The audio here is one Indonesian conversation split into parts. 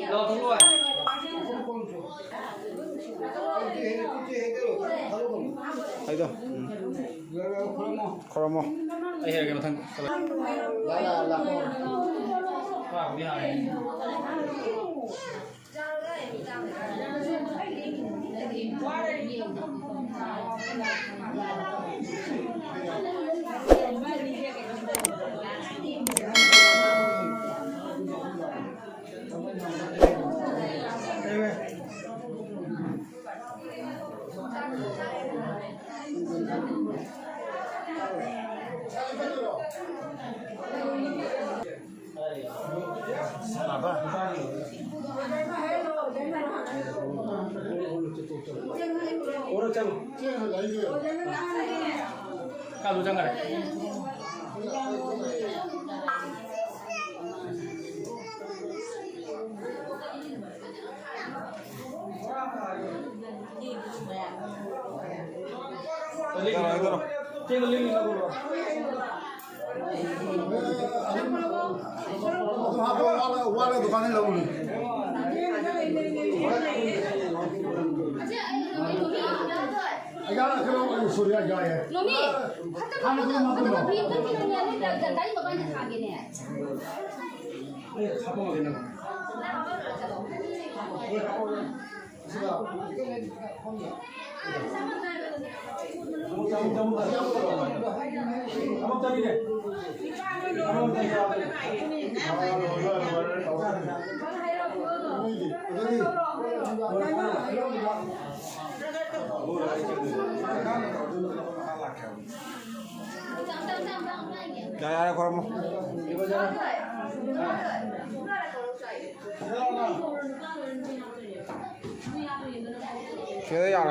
Rồi đúng rồi. thấy chưa? Khoramo. Đây là cái thằng. Là Wow, đi này. Kalau jangan. वाला दुकानें लगूंगी यार करो सूर्या जाए लोमी खाना खाना भी तो किलोnya ni dah tadi bapak nak khage ni Ini apa mau ini? Kamu tadi deh. Ya khoramo Kira ya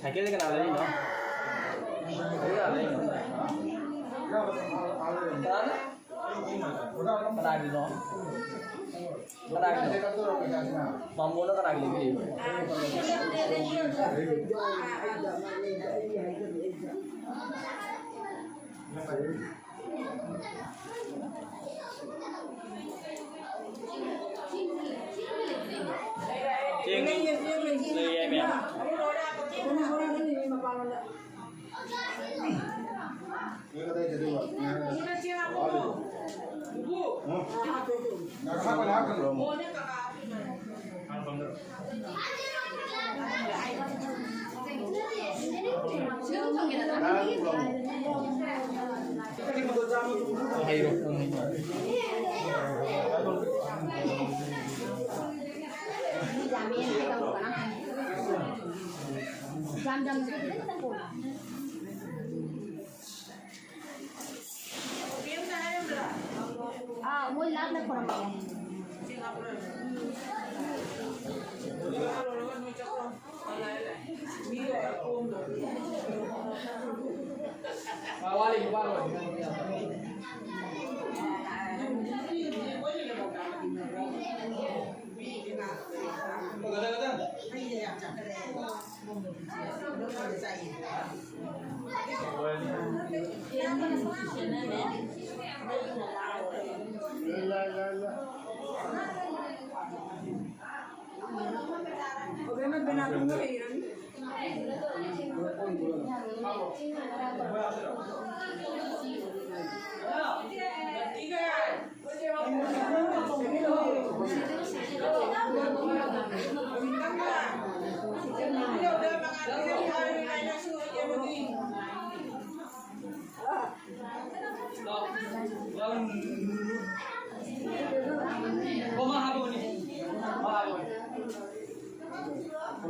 Saya kira kenal lagi no. Kenal lagi. Kenal lagi no. Kenal lagi. Mampu no kenal lagi. Cing, lấy em em. Jam-jam itu kita pulang. Muy larga por aquí.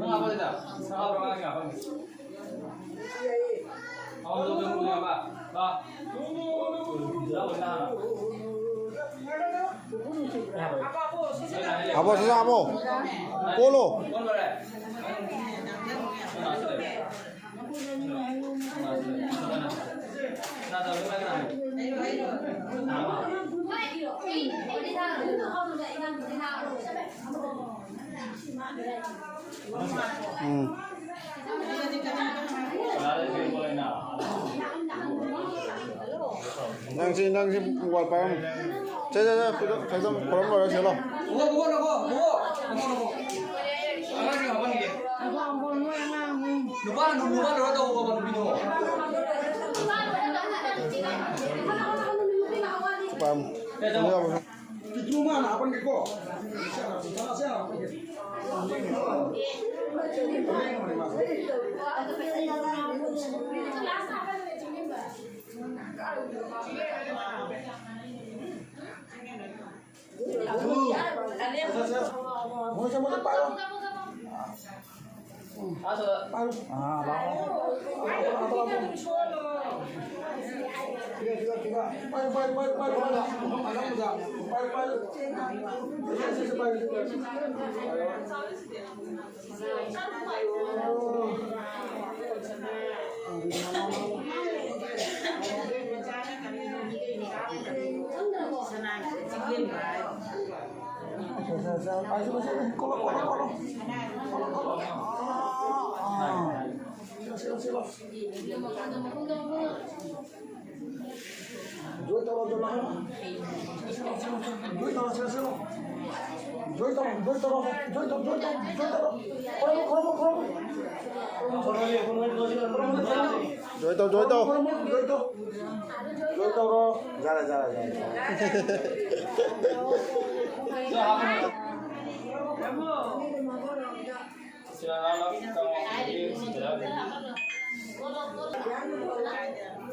Apa tidak? Apa orang apa? Awak tu tunggu apa? Dah. Dah benar. Ya, Apa sisa apa? Polo. Kon bare. Na ta lu mai kana. Nang si buat pam. Saya kolam lo ya lo. Buka. Ana ni apa ni? Lupa dah tahu apa video. Pam. Itu mana apa ni kok?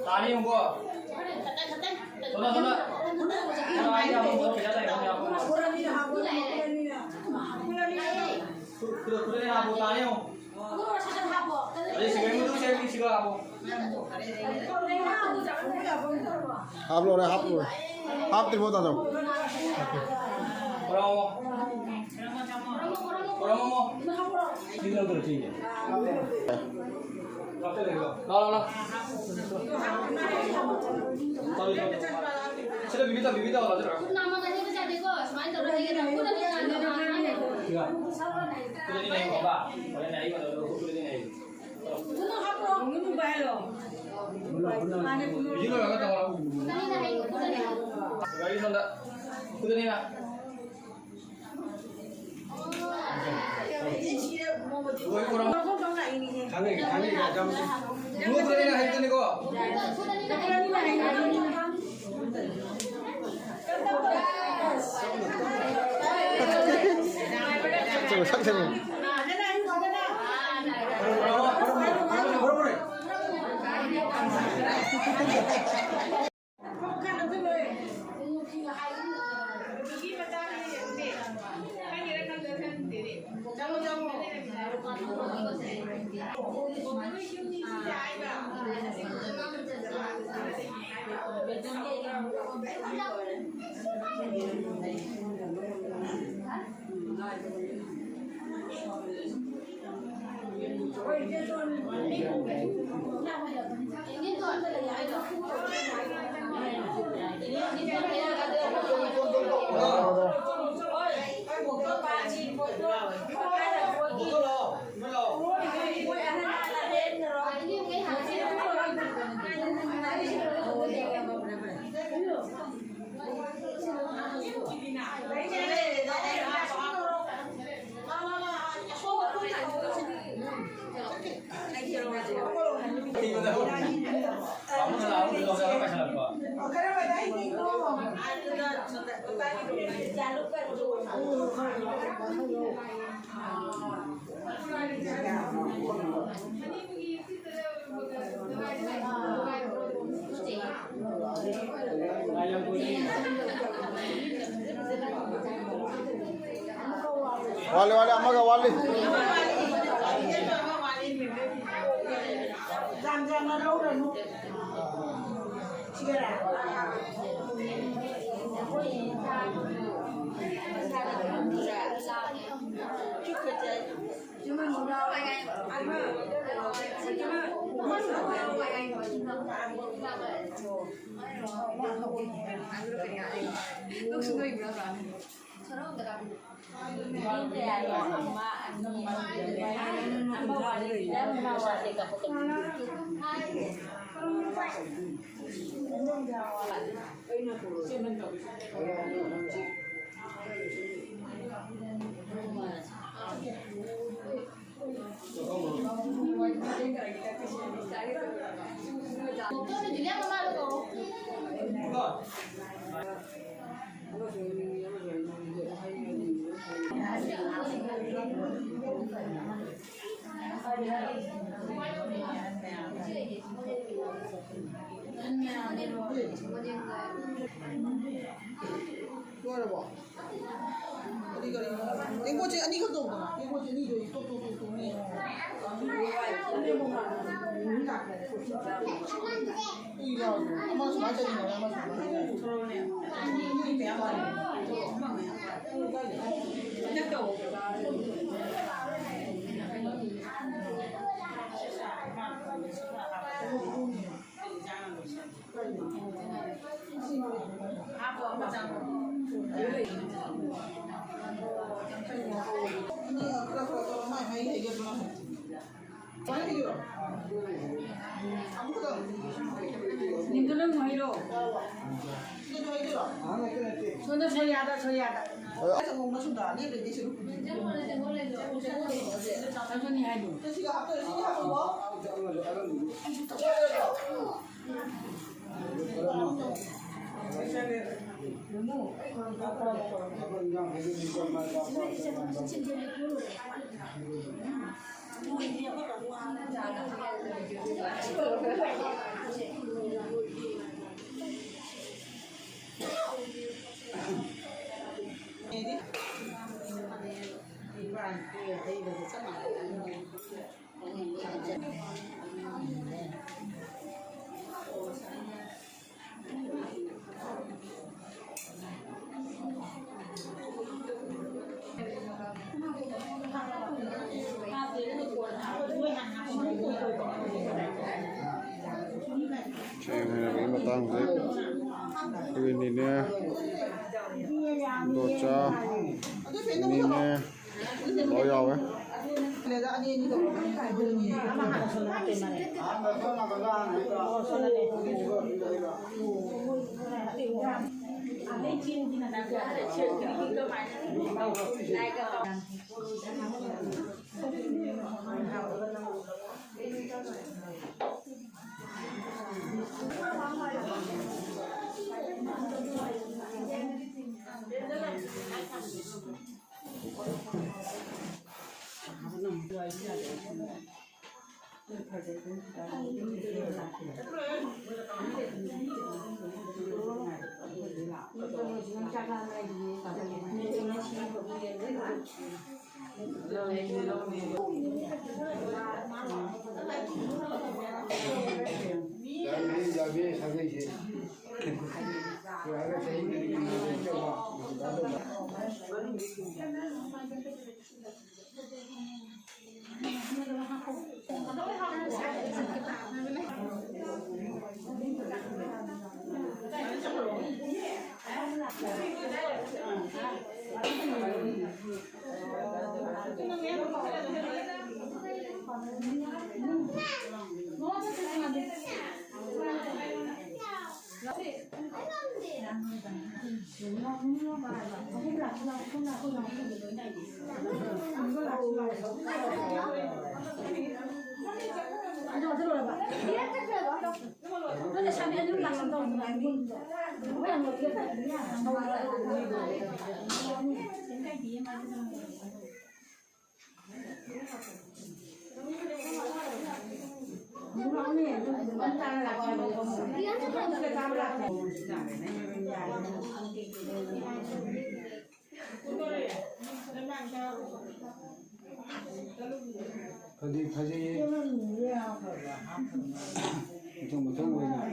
Tadi yang gua. Sana. Hap terima kasih. Orang mau. Tinggal terus ini. Lah. Sudah bibita kalau terus. Nama tadi bisa deko, semain terus lagi dah. Udah dia Iya. Sudah ini naik apa? Boleh naik atau sudah ini naik? Gunung apa? Gunung Baelo. Ini lo yang tahu. Tadi naik, udah naik. Gari sonda. Sudah ini nak. Kurang. Kami jam. Dua sudah ini hari ini kok. Coba sakit. Wali amaga wali. 좋아해봐. 냉고지 아니 이것도 없구나. 냉고지 니도 또 니. 이거 아마서 맞아야 되나? 아마서 님들은 뭐 이러? 손을 처리하다. 먹는 순간 니 이제 지금 천천히 해도. 시가 하고 뭐? Kaya may matang sip. Ini ni docha. Ini ni loyal eh. 내가 아니 이거 가지 무슨 거냐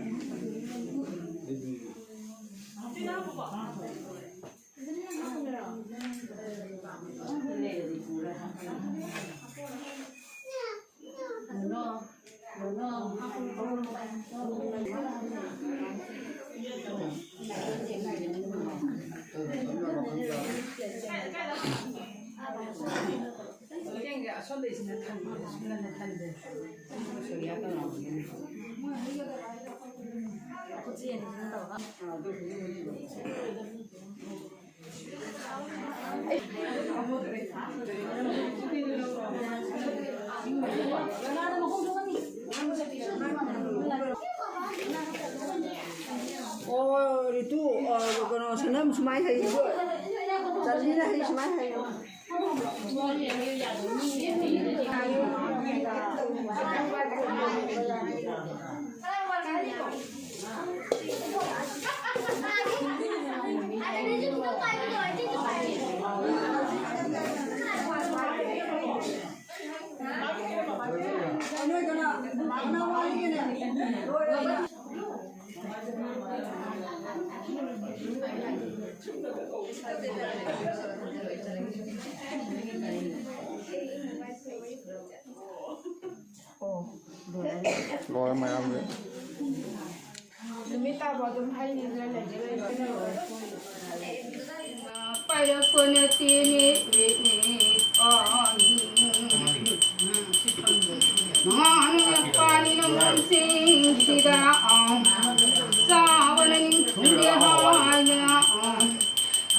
손에 있으면 탄데, 손에 탄데. 저기 약간 나오네. itu kalau senam semai hari itu, jadi hari semai hari. Rồi mày ăn đi. Para kunatini pani nam sing sida savan thunde haidna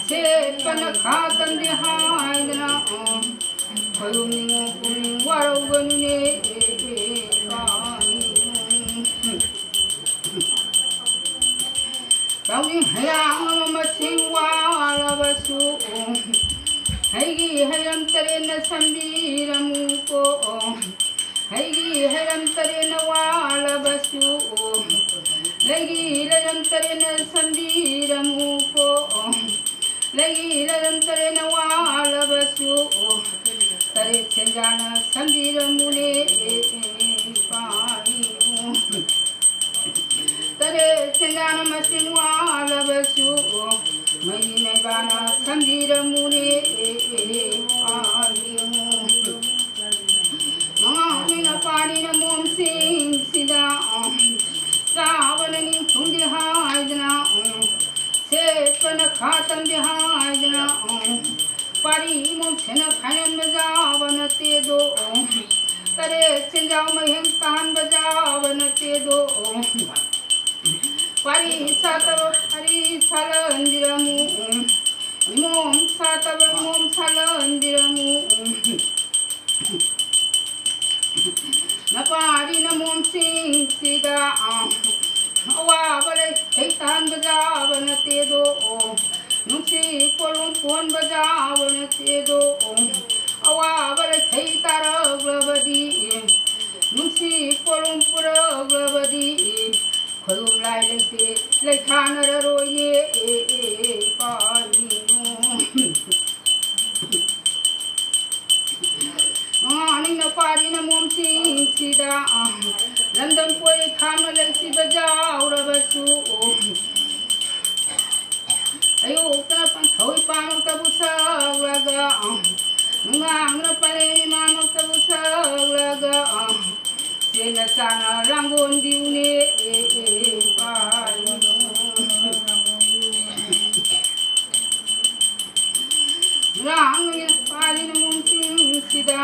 se pan khatan de haidna kayum ni kum waro ganune Tawing hayang masing wala basu Haigi hayam tare na sambira muko Haigi hayam tare na wala basu Lagi hayam tare na sambira muko Lagi hayam tare na wala basu Tare chenjana sambira mune pani Tare chendana masin wala basu mai mai bana sambira mune ani manga na pani na mom sing sida savanani thunde haidna se pana khatan de haidna pari mom chena khayan bajavan te do tare chenjao mai hem kan bajavan te do Pari salandiramu mom salandiramu na pari na mom sing sida awa bale heitan bajavan te do nungsi polon pon bajavan te do awa bale heitara glabadi nungsi polon pura glabadi Khulum lai lete lai thanar roye pani ani na pari na mom sing sida landam poi tham lai si bajau ra basu ayo ta pan thoi pan ta busa laga ngang na pale ma ma ta busa laga Sena sana rangon diune pani Rang pani mum sing sida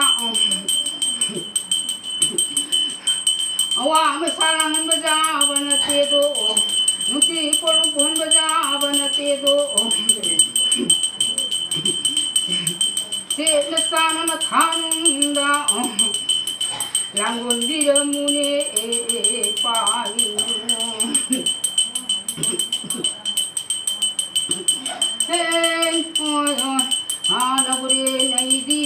Awa masalangan bajavan te do Nuti polong pon bajavan te do Sena sana mathanda Langon dira mune pani Hey oy ana gure nai di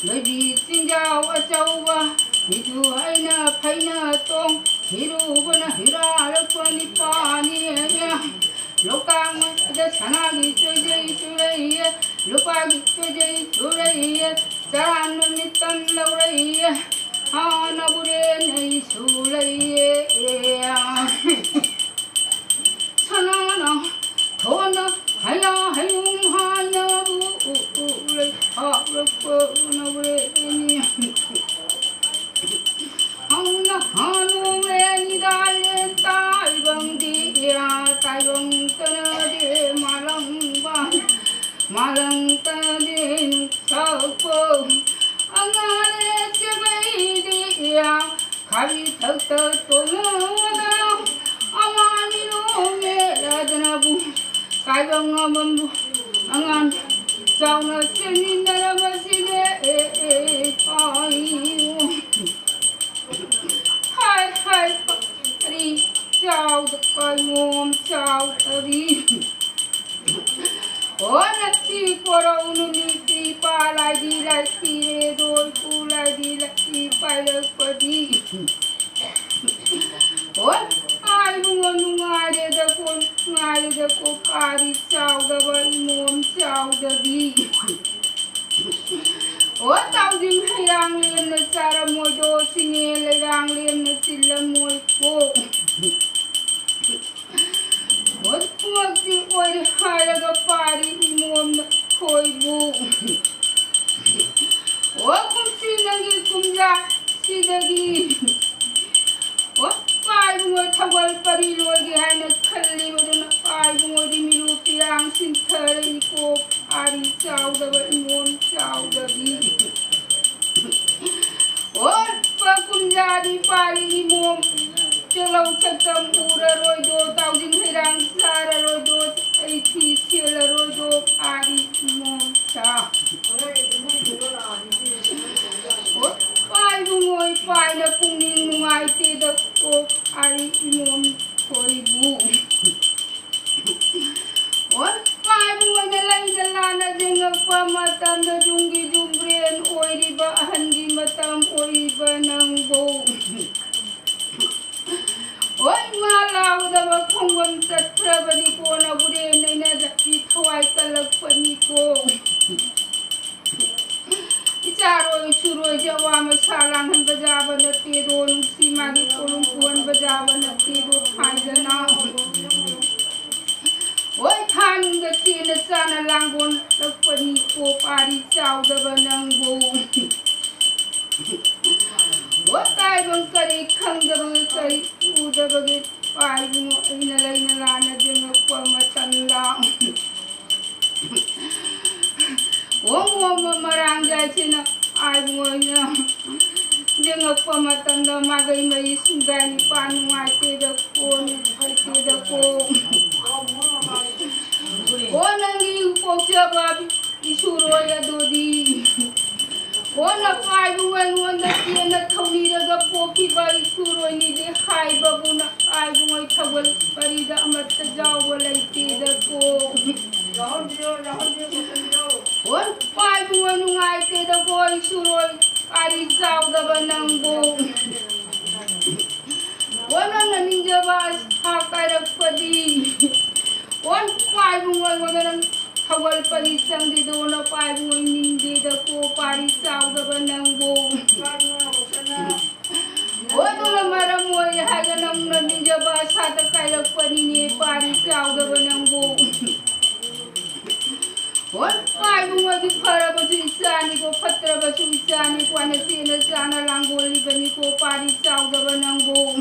Baby sinjau achawa Hidu aina phaina tong Hiru bana hirar pani pani Lokang da sanagi chojai churaiya Lupagi chojai churaiya Charan mitan lauraiya Ana gure nai sulaiye Sanana thona haya hayum haya bu ulai harapna gure ni Hana hanu ni dai tai bang dia tai bang tana de malang ta de sapo anga Hari thakta tolada amani no me ladana bu kaibang amambu angan sauna sini naramasine pai hai hai ri chào kai mom chào ri ona ti poro unu ti pa lai di lai ti re doi pu lai di lai ti pai le padi on ai nu ngai de da kon ngai de ko pari chào da bai mom chào da di o tao dim hayang len na chara mo do singe le rang len na sila mo ko o puati oi haya ga pari mom na koi bu o kum sinangi kumja sidagi o pai mo thawal pari loi ge hai na khalli mo na pai mo di milu piang sin thari ko ari chau da ba mom chau da gi o pa kumja di pari mom Chelo chakam ura roi do tau jing hirang sara roi do ai thi chela roi do ari mo cha o pai ngoi pai na pung ning ngai te da ko ari mom khoi bu o pai ngoi na lai na la na jing pa matam da jungi jumbren oi ri ba hangi matam oi ba nang bo oi malau da ba khongwam satra bani ko na bure nei na jati thwai kalak pani ko icharo churo jawa ma salang han bajawa na te do si ma gi kolum kuan bajawa na te do khai da na oi than da ti na sana langon da pani ko pari chau da banang bo What I don't carry Kangabang carry Udabagi five in a line lana dinner for my tanda. One woman Maranga China, I won dinner for my tanda Magama is Gani Pan, I take the phone, I take the phone. One and you poke your baby, Isuroya Dodi. One of five when the king of Tony the Poki by Suro need a high babuna. I want to will Parida Matajawa like the go. One five when I say the boy Suro, I reach out the Banango. One on the ninja was half kind of Padi. One five when Hawal pari sang di do na pai mo hindi da ko pari sao da banang bo. O to la mara mo ya ha ga nam na ninja ba sa ta kai la pani ni pari sao da banang bo. O pai mo di para ba ju sa ni ko patra ba ju sa ni ko na si na sa na langoli ba ni ko pari sao da banang bo.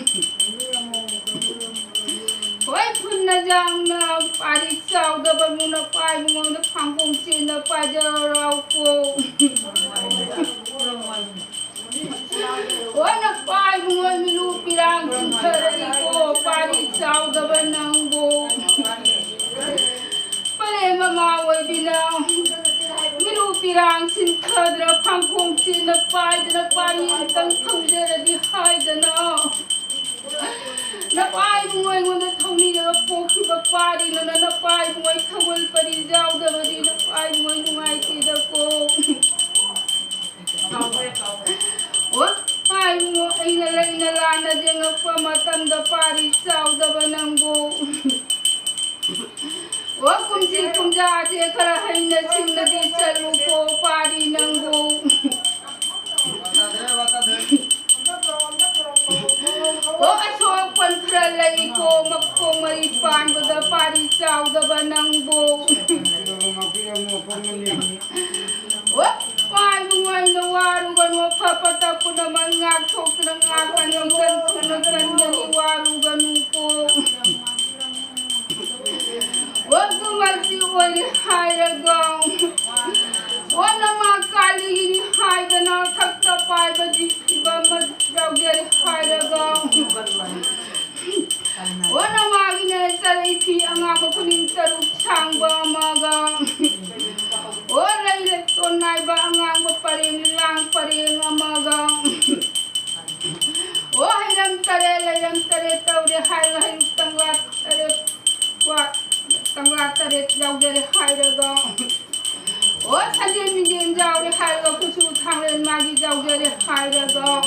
Oi phun na jang na pari chau da ba mu na pai mu na phang kong chin na pai ja rau ko oi na pai mu mi lu pirang chin thari ko pari chau da ba nang bo pare ma ma oi bina mi lu pirang chin khadra phang kong chin na pai tang thang ja di hai da na na pai muai ngona thoni ga poki ba pari na pai muai thawal pari jau da bari na pai muai ngai ti da ko o pai muai na lai na la na jenga pa matam da pari jau da banang bo o kum ja je khara hai na chim na di chalu ko pari nang bo o aso pan pralai ko makko mai pan da pari chau da banang bo o pai ngoi na waru ga no phapata puna manga thok na nga kan kan ni waru ga nu ko o gumal si oi hai ga o na ma kali ni hai ga na thak ta pai ba ji ba ma jau ge hai Tayabang naiba ang paring lang paring amagang. O hayram tare tau de hay tanglat tare kwa tanglat tare jau de hay ga. O sanjen min jau de hay ga kusu thanglen magi jau de hay ga.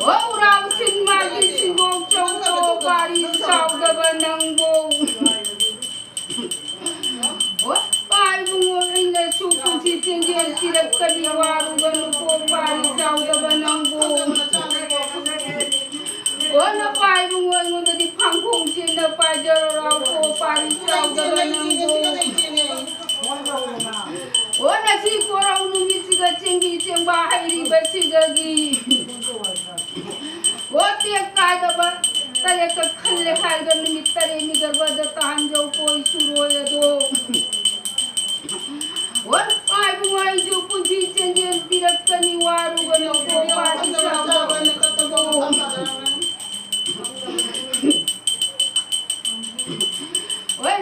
O urang sin magi singok chong ko bari sau ga banang bo. O pai bungo inda sukun si tenjen tirak kali waru ganu ko bari sau ga banang bo. O na pai bungo inda di pangkong sin na pai jarau ko bari sau ga banang bo. O na si ko rau nungi siga cenggi cengba hairi basiga gi. O tiak kai ga ba tare ka khalle hai ga nimi tare mi ga ba da tan jau koi suro ya do. O pai bungo ju punji cenggen tirak kani waru ga no ko bari sau ga banang bo. Oi,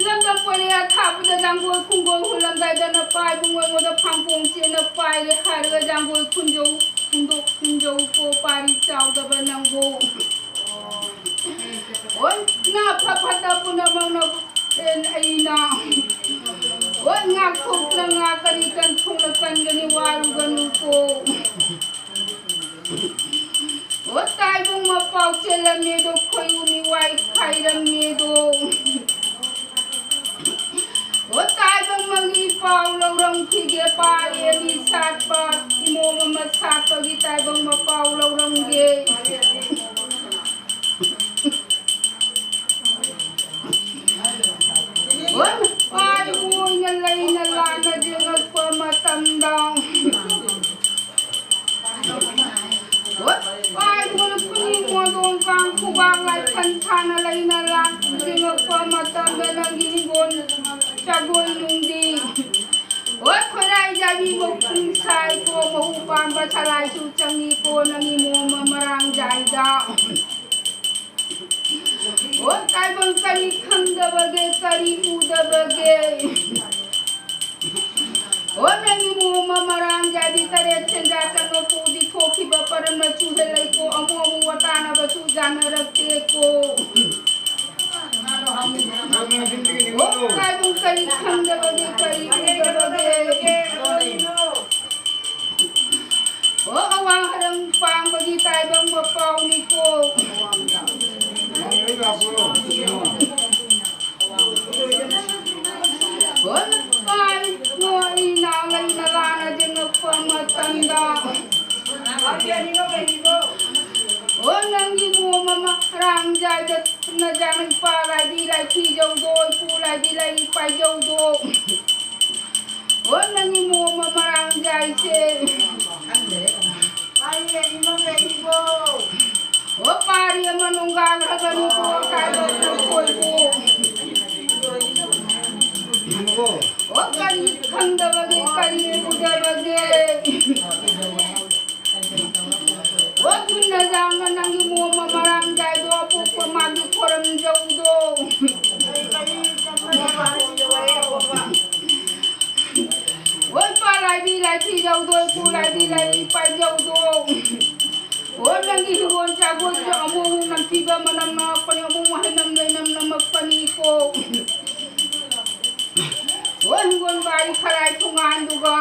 lamda pare ya thap da jangol khungol hulam dai da na pai bungoi mo da phangpong che na pai le har ga jangol khunjou ko pari chau da banang bo. Oi, na phapata puna mang na en aina. Oi, nga khok na nga kani kan thong na kan gani waru ganu ko. O tai bung ma pau che la me do khoi umi wai khai ram me do. O tai bung mangi pau lo rong thi ge pa ye ni sat pa imo ma sat pa gi tai bung ma pau lo rong ge. O pai bung na lai na la na jeng pa ma tam dang. Pai bung puni mo dong kang kubang lai kan thana lai na la jeng pa ma tam da nang gi gon chagoi nung di. O khorai jabi mo kung sai ko mo upan ba chalai chu changi ko nangi mo marang jai da. O tai bung kari khang da bage kari u da bage. O nangi mo marang jadi tare chenja tang ko di thoki ba param na chu helai ko amo watana ba chu jana rakte ko. O tai bung kari khang da bage kari u da bage. O awang harang pang bagi tai bung ba pau ni ko. O pai mo ina lai na la na jeng pa ma tanda. O nangi mo mama rang jai da na jang pa lai di lai thi jau do pu lai di lai pai jau do. O nangi mo mama rang jai se. O pari manunggal haganu ko kai do koi ko. O kari khang da bage kari uda bage. O kunna jang nangi mo marang jai do pu ko magi koram jau do. O pa lai di lai thi jau do pu lai di lai pa jau do. O nangi gon chago jo amo nam tiga manam na pani amo mahinam dai nam namak pani ko. O gon bari kharai thungan duga.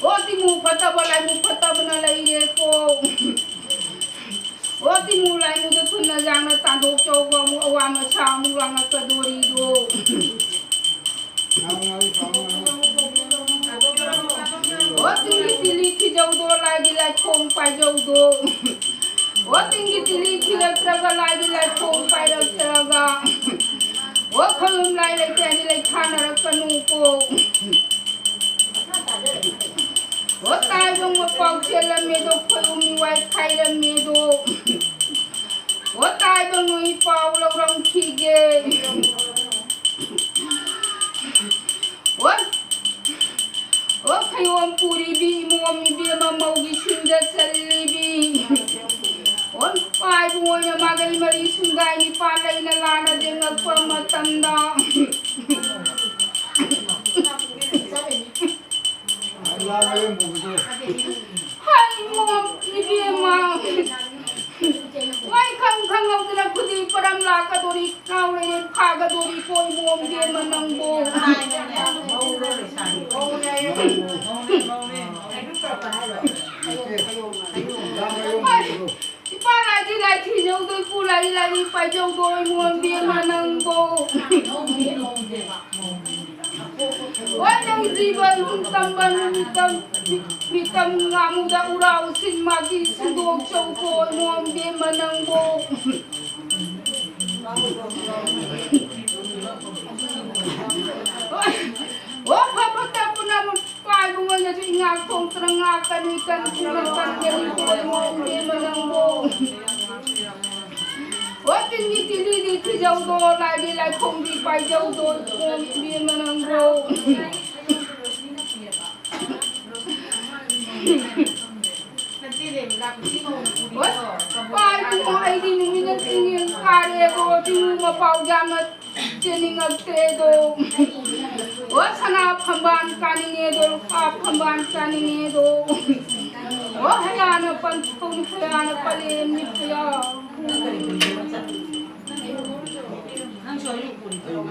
O ti mu phata balai mu phata bana lai re ko. O ti mu lai mu de thun na jang na ta dok chau ga mu awa ma cha mu lang ka dori do. O tingi tili thi jau do lai di lai khom pai jau do. O tingi tili thi la traga lai di lai khom pai ra traga. O khalum lai lai tani lai khana ra kanu ko. O tai bung ma pau che la me do khoi umi wai khai la me do. O tai bung nui pau lo rong thi ge. O khai om puri bi mo mi bi ma mau gi sinda salli bi. O pai bung ya magai mari sungai ni pa lai na la na jeng pa ma tanda. 라마용 보고도 Hai mo ni ma. Wai khang ngau na kudi param la ka dori kau le pha ga dori koi mo dia manang bo. Ipa lai di lai thi dâu tôi phu lai phải dâu tôi mua dia manang bo. Wajang jiban tamban mitam ngamuda urau sin magi sindok chongko mo dia manang bo. Wah, papa tak pernah pai bunga jadi ngak tong terengak kan ikan kulikan jadi mo dia manang bo. Wah, tinggi tinggi di jauh do lagi kong di pai jauh do mo dia manang bo. Pai mo ai di minat tinggi kare do tinggi mo pau jamat jening agtredo. Wah, sana pamban kaninge do pamban kaninge do. Wah, hayana pantun hayana palem nipya. Ang soy yung pulito.